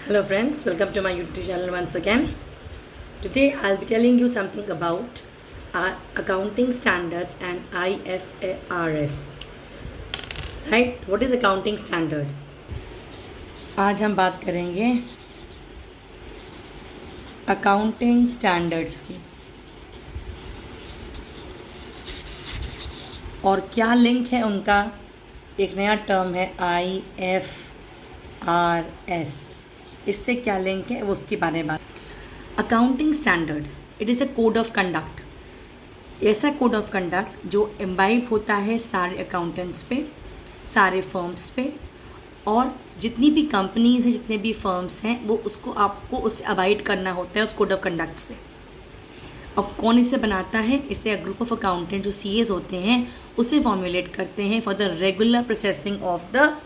Hello friends, welcome to my YouTube channel once again. Today I'll be telling you something about accounting standards and IFRS. Right? What is accounting standard? आज हम बात करेंगे accounting standards की और क्या link है उनका। एक नया टर्म है IFRS, इससे क्या लिंक है वो उसके बारे में बात। Accounting standard it is a code of conduct, ऐसा कोड ऑफ कंडक्ट जो इम्बाइब होता है सारे अकाउंटेंट्स पे, सारे फर्म्स पे, और जितनी भी कंपनीज़ हैं, जितने भी फर्म्स हैं, वो उसको आपको उससे अबाइड करना होता है उस कोड ऑफ कंडक्ट से। अब कौन इसे बनाता है? इसे अ ग्रुप ऑफ अकाउंटेंट जो CAs होते हैं उसे फॉर्मुलेट करते हैं for the regular processing of the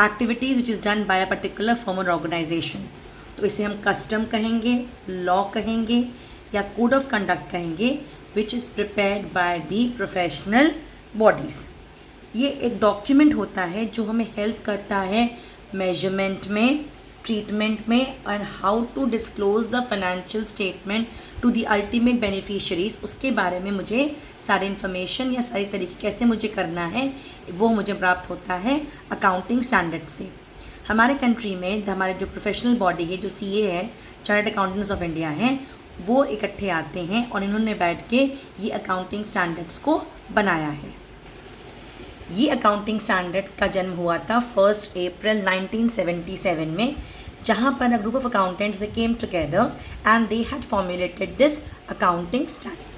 activities which is done by a particular firm और ऑर्गेनाइजेशन। तो इसे हम कस्टम कहेंगे, लॉ कहेंगे या कोड ऑफ कंडक्ट कहेंगे, which is prepared by the professional bodies. ये एक डॉक्यूमेंट होता है जो हमें हेल्प करता है मेजरमेंट में, ट्रीटमेंट में, and how to disclose the financial statement to the ultimate beneficiaries. उसके बारे में मुझे सारी इन्फॉर्मेशन या सारी तरीके कैसे मुझे करना है वो मुझे प्राप्त होता है अकाउंटिंग स्टैंडर्ड से। हमारे कंट्री में हमारे जो प्रोफेशनल बॉडी है, जो CA है, चार्टर्ड अकाउंटेंट्स ऑफ इंडिया हैं, वो इकट्ठे आते हैं और इन्होंने बैठ के ये अकाउंटिंग स्टैंडर्ड्स को बनाया है। ये अकाउंटिंग स्टैंडर्ड का जन्म हुआ था 1 अप्रैल 1977 में, जहाँ पर a group of accountants they came together and they had formulated this accounting standard.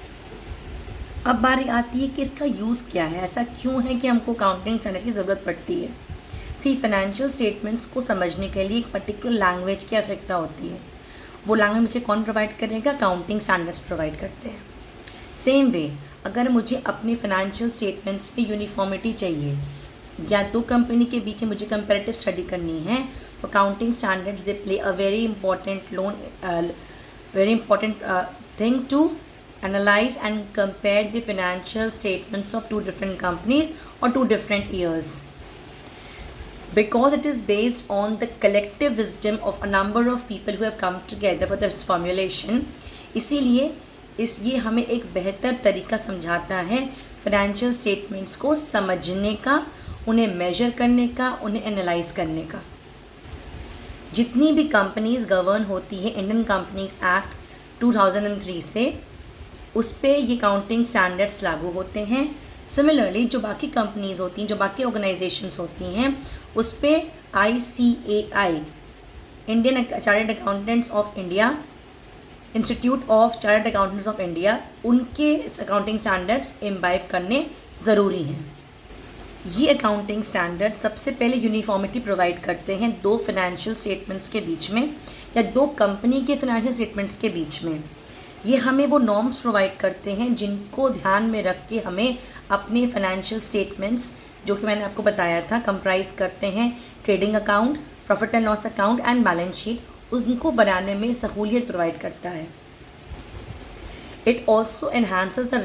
अब बारी आती है कि इसका यूज़ क्या है, ऐसा क्यों है कि हमको अकाउंटिंग स्टैंडर्ड की ज़रूरत पड़ती है। फाइनेंशियल स्टेटमेंट्स को समझने के लिए एक पर्टिकुलर लैंग्वेज की आवश्यकता होती है। वो लैंग्वेज मुझे कौन प्रोवाइड करेगा? अकाउंटिंग स्टैंडर्ड्स प्रोवाइड करते हैं। सेम वे अगर मुझे अपने फाइनेंशियल स्टेटमेंट्स पे यूनिफॉर्मिटी चाहिए या दो कंपनी के बीच में मुझे कंपैरेटिव स्टडी करनी है, तो accounting standards they play a very important thing to analyze and compare the financial statements of two different companies or two different years, because it is based on the collective wisdom of a number of people who have come together for this formulation। इसीलिए ये हमें एक बेहतर तरीका समझाता है financial statements को समझने का, उन्हें मेजर करने का, उन्हें एनालाइज करने का। जितनी भी कंपनीज़ गवर्न होती है इंडियन कंपनीज एक्ट 2003 से, उस पर ये अकाउंटिंग स्टैंडर्ड्स लागू होते हैं। सिमिलरली जो बाकी कंपनीज़ होती हैं, जो बाकी ऑर्गेनाइजेशंस होती हैं, उस पर ICAI, Indian chartered accountants of India, institute of chartered accountants of India, उनके अकाउंटिंग स्टैंडर्ड्स इम्बाइब करने ज़रूरी हैं। ये अकाउंटिंग स्टैंडर्ड सबसे पहले यूनिफॉर्मिटी प्रोवाइड करते हैं दो फाइनेंशियल स्टेटमेंट्स के बीच में या दो कंपनी के फाइनेंशियल स्टेटमेंट्स के बीच में। ये हमें वो नॉर्म्स प्रोवाइड करते हैं जिनको ध्यान में रख के हमें अपने फाइनेंशियल स्टेटमेंट्स, जो कि मैंने आपको बताया था, कंप्राइज करते हैं trading account, profit and loss account and balance sheet, उनको बनाने में सहूलियत प्रोवाइड करता है। It also enhances the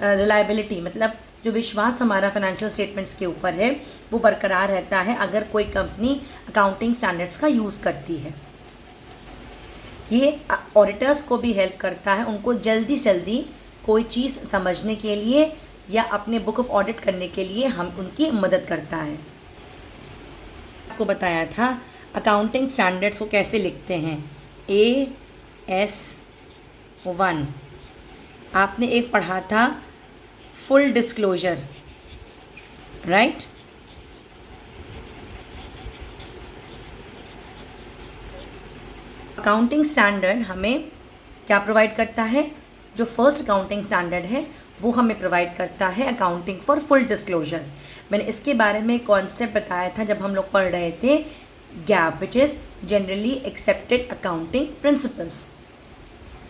reliability, मतलब जो विश्वास हमारा फाइनेंशियल स्टेटमेंट्स के ऊपर है वो बरकरार रहता है अगर कोई कंपनी अकाउंटिंग स्टैंडर्ड्स का यूज़ करती है। ये ऑडिटर्स को भी हेल्प करता है, उनको जल्दी जल्दी कोई चीज़ समझने के लिए या अपने बुक ऑफ ऑडिट करने के लिए हम उनकी मदद करता है। आपको बताया था अकाउंटिंग स्टैंडर्ड्स को कैसे लिखते हैं। AS1 आपने एक पढ़ा था, full disclosure, right. Accounting standard हमें क्या प्रोवाइड करता है? जो फर्स्ट अकाउंटिंग स्टैंडर्ड है वो हमें प्रोवाइड करता है अकाउंटिंग फॉर फुल डिस्क्लोजर। मैंने इसके बारे में कॉन्सेप्ट बताया था जब हम लोग पढ़ रहे थे gap, which is generally accepted accounting principles.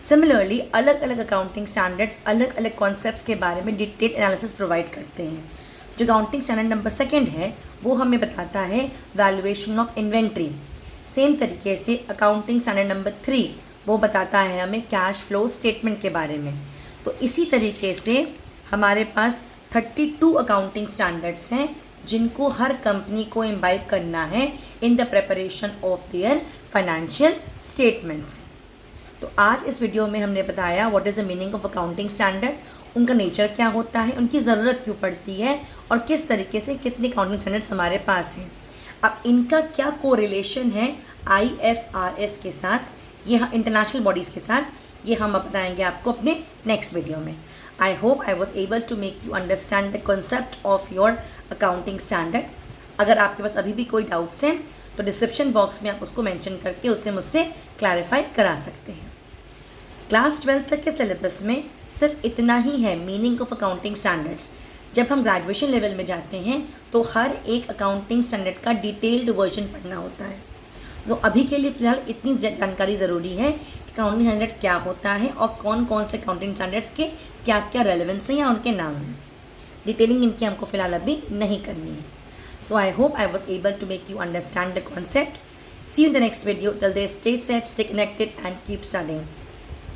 Similarly अलग अलग अकाउंटिंग स्टैंडर्ड्स अलग अलग कॉन्सेप्ट्स के बारे में डिटेल एनालिसिस प्रोवाइड करते हैं। जो अकाउंटिंग स्टैंडर्ड नंबर 2 है वो हमें बताता है वैल्यूएशन ऑफ इन्वेंट्री। सेम तरीके से अकाउंटिंग स्टैंडर्ड नंबर 3 वो बताता है हमें कैश फ्लो स्टेटमेंट के बारे में। तो इसी तरीके से हमारे पास 32 अकाउंटिंग स्टैंडर्ड्स हैं जिनको हर कंपनी को इम्बाइब करना है in the preparation of their financial statements. तो आज इस वीडियो में हमने बताया what is the meaning of accounting standard, उनका नेचर क्या होता है, उनकी ज़रूरत क्यों पड़ती है और किस तरीके से कितने अकाउंटिंग स्टैंडर्ड्स हमारे पास हैं। अब इनका क्या कोरिलेशन है IFRS के साथ, ये इंटरनेशनल बॉडीज़ के साथ, ये हम बताएंगे आपको अपने नेक्स्ट वीडियो में। I hope I was able to make you understand the concept of your accounting standard. अगर आपके पास अभी भी कोई डाउट्स हैं तो डिस्क्रिप्शन बॉक्स में आप उसको मेंशन करके उससे मुझसे क्लैरिफाई करा सकते हैं। क्लास 12 तक के सिलेबस में सिर्फ इतना ही है मीनिंग ऑफ अकाउंटिंग स्टैंडर्ड्स। जब हम ग्रेजुएशन लेवल में जाते हैं तो हर एक अकाउंटिंग स्टैंडर्ड का डिटेल्ड वर्जन पढ़ना होता है। तो अभी के लिए फ़िलहाल इतनी जानकारी ज़रूरी है कि अकाउंटिंग स्टैंडर्ड क्या होता है और कौन कौन से अकाउंटिंग स्टैंडर्ड्स के क्या क्या रेलेवेंस हैं या उनके नाम हैं। डिटेलिंग इनकी हमको फ़िलहाल अभी नहीं करनी है। So I hope I was able to make you understand the concept. See you in the next video. Till then stay safe, stay connected and keep studying.